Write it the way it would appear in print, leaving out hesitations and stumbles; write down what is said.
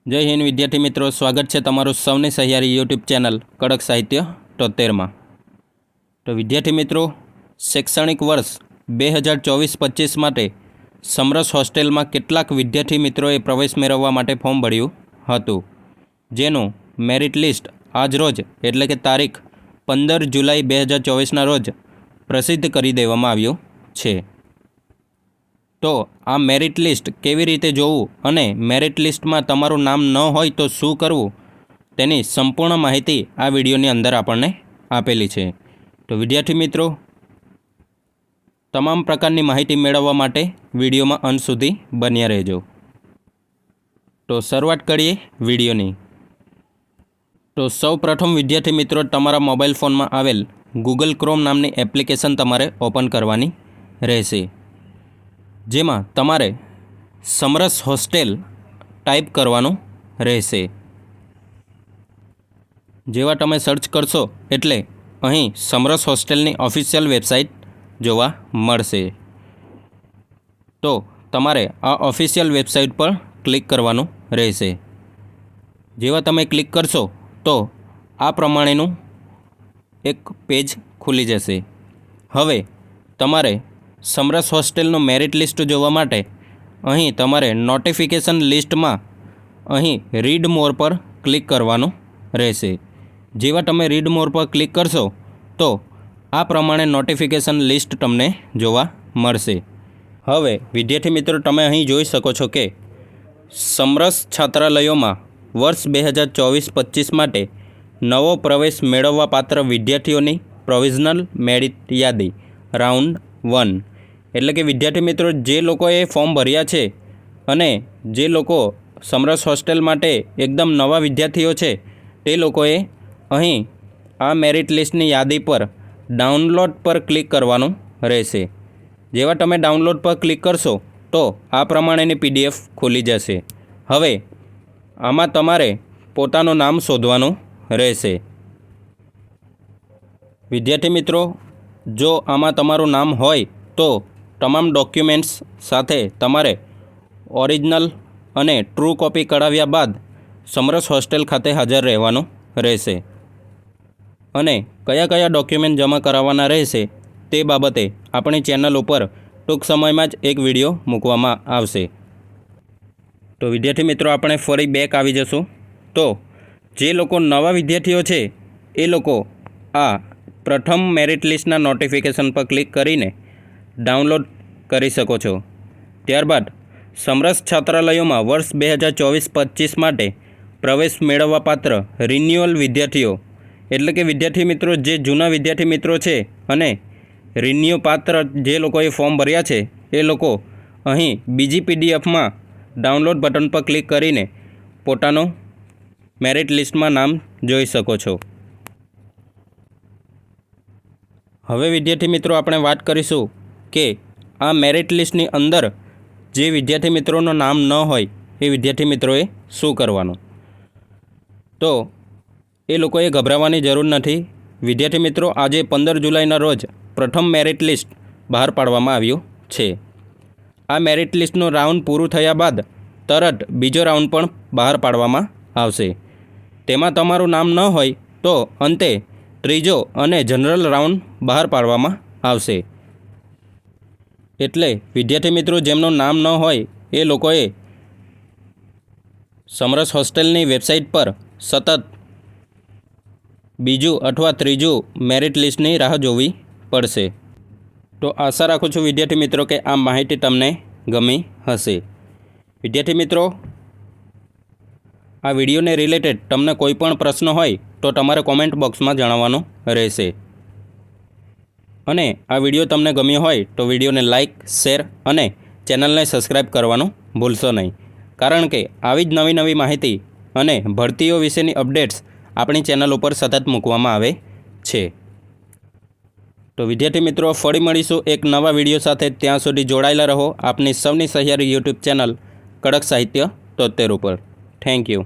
जय हिंद विद्यार्थी मित्रों, स्वागत है तमारू सौनी सहियारी यूट्यूब चैनल कड़क साहित्य 73 में। तो विद्यार्थी मित्रों, शैक्षणिक वर्ष 2024-25 माटे समरस होस्टेल में केटलाक विद्यार्थी मित्रों प्रवेश मेळववा माटे फॉर्म भर्યું हतुं, जेनुं मेरिट लिस्ट आज रोज एटले के तारीख 15 जुलाई 2024 रोज प्रसिद्ध करी देवामां आव्युं छे। तो आ मेरिट लिस्ट केवी रीते जोवुं अने मेरिट लिस्ट में तमारुं नाम न होय तो शुं करवुं तेनी संपूर्ण माहिती आ विडियोनी अंदर आपणने आपेली छे। तो विद्यार्थी मित्रों, तमाम प्रकारनी माहिती मेळववा माटे विडियोमां अंत सुधी बन्या रहेजो। तो शरूआत करीए विडियोनी। तो सौ प्रथम विद्यार्थी मित्रों, तमारा मोबाइल फोन में आवेल गूगल क्रोम नामनी एप्लिकेशन तमारे ओपन करवानी रहेशे, जेमां तमारे समरस होस्टेल टाइप करवानुं रहेशे। जेवा तमे सर्च करशो एटले अहीं समरस होस्टेलनी ऑफिशियल वेबसाइट जोवा मळशे। तो तमारे आ ऑफिशियल वेबसाइट पर क्लिक करवानुं रहेशे। जेवा तमे क्लिक करशो तो आ प्रमाणेनुं एक पेज खुली जशे। हवे तमारे समरस होस्टेलનું मेरिट लिस्ट જોવા માટે અહીં તમારે નોટિફિકેશન લિસ્ટમાં અહીં રીડ મોર પર ક્લિક કરવાનું રહેશે। જેવા તમે રીડ મોર પર ક્લિક કરશો તો આ પ્રમાણે નોટિફિકેશન લિસ્ટ તમને જોવા મળશે। હવે વિદ્યાર્થી મિત્રો, તમે અહીં જોઈ શકો છો કે સમરસ છાત્રાલયોમાં વર્ષ 2024-25 માટે નવો પ્રવેશ મેળવવા પાત્ર વિદ્યાર્થીઓની પ્રોવિઝનલ મેરિટ યાદી રાઉન્ડ 1 એટલે કે વિદ્યાર્થી મિત્રો જે લોકોએ ફોર્મ ભર્યા છે અને જે લોકો સમરસ હોસ્ટેલ માટે એકદમ નવા વિદ્યાર્થીઓ છે તે લોકોએ અહીં આ મેરિટ લિસ્ટની યાદી પર ડાઉનલોડ પર ક્લિક કરવાનું રહેશે। જેવા તમે ડાઉનલોડ પર ક્લિક કરશો તો આ પ્રમાણેની પીડીએફ ખુલી જશે। હવે આમાં તમારે પોતાનું નામ શોધવાનું રહેશે। વિદ્યાર્થી મિત્રો, જો આમાં તમારું નામ હોય તો તમામ ડોક્યુમેન્ટ્સ સાથે તમારે ઓરિજિનલ અને ટ્રુ કોપી કઢાવ્યા બાદ સમરસ હોસ્ટેલ ખાતે હાજર રહેવાનું રહેશે। અને કયા કયા ડોક્યુમેન્ટ જમા કરાવવાના રહેશે તે બાબતે આપણી ચેનલ ઉપર ટૂંક સમયમાં જ એક વિડીયો મૂકવામાં આવશે। તો વિદ્યાર્થી મિત્રો, આપણે ફરી બેક આવી જશું। તો જે લોકો નવા વિદ્યાર્થીઓ છે એ લોકો આ પ્રથમ મેરિટ લિસ્ટના નોટિફિકેશન પર ક્લિક કરીને डाउनलॉड करी सको छो। त्यारबाद समरस छात्रालयों वर्ष 2024-25 माटे प्रवेश मेळववा पात्र रिन्यूअल विद्यार्थीओ एटले के विद्यार्थी मित्रों जे जूना विद्यार्थी मित्रों छे अने रिन्यू पात्र जे लोकोए फॉर्म भर्या छे ए लोको अहीं बीजी पीडीएफ में डाउनलॉड बटन पर क्लिक करीने पोतानो मेरिट लिस्ट में नाम जोई सको छो। हवे विद्यार्थी मित्रों, आपणे वात करीशुं के आ मेरिट लिस्टनी अंदर जे विद्यार्थी मित्रों नाम न होय ए विद्यार्थी मित्रोए शुं करवानुं। तो ए लोकोए गभरावानी जरूर नथी। विद्यार्थी मित्रों, आजे 15 जुलाईना रोज प्रथम मेरिट लिस्ट बहार पाडवामां आव्युं छे। आ मेरिट लिस्टनुं राउंड पूरुं थया बाद तरत बीजो राउंड पण बहार पाडवामां आवशे। तेमां तमारुं नाम न होय तो अंते त्रीजो अने जनरल राउंड बहार पाडवामां आवशे। एटले विद्यार्थी मित्रों जेमनुं नाम न होय ए लोकोए समरस होस्टेलनी वेबसाइट पर सतत बीजू अथवा त्रीजू मेरिट लिस्टनी राह जोवी पड़शे। तो आशा राखुं छुं विद्यार्थी मित्रों के आ माहिती तमने गमी हशे। विद्यार्थी मित्रों, आ विडियो ने रिलेटेड तमने कोईपण प्रश्न होय तो तमारे कॉमेंट बॉक्स में जणाववानुं रहेशे। अने आ विडियो तमने गम्यो होय तो विडियो ने लाइक, शेर अने चेनल ने सब्सक्राइब करवानुं भूलशो नहीं, कारण के आवी ज नवी नवी माहिती अने भरतीओ विशेनी अपडेट्स अपनी चेनल पर सतत मूकवामां आवे छे। तो विद्यार्थी मित्रों, फरी मळीशुं एक नवा विडियो साथे। त्यां सुधी जोडायेला रहो आपनी सौनी सहियारी यूट्यूब चेनल कड़क साहित्य 73 पर। Thank you.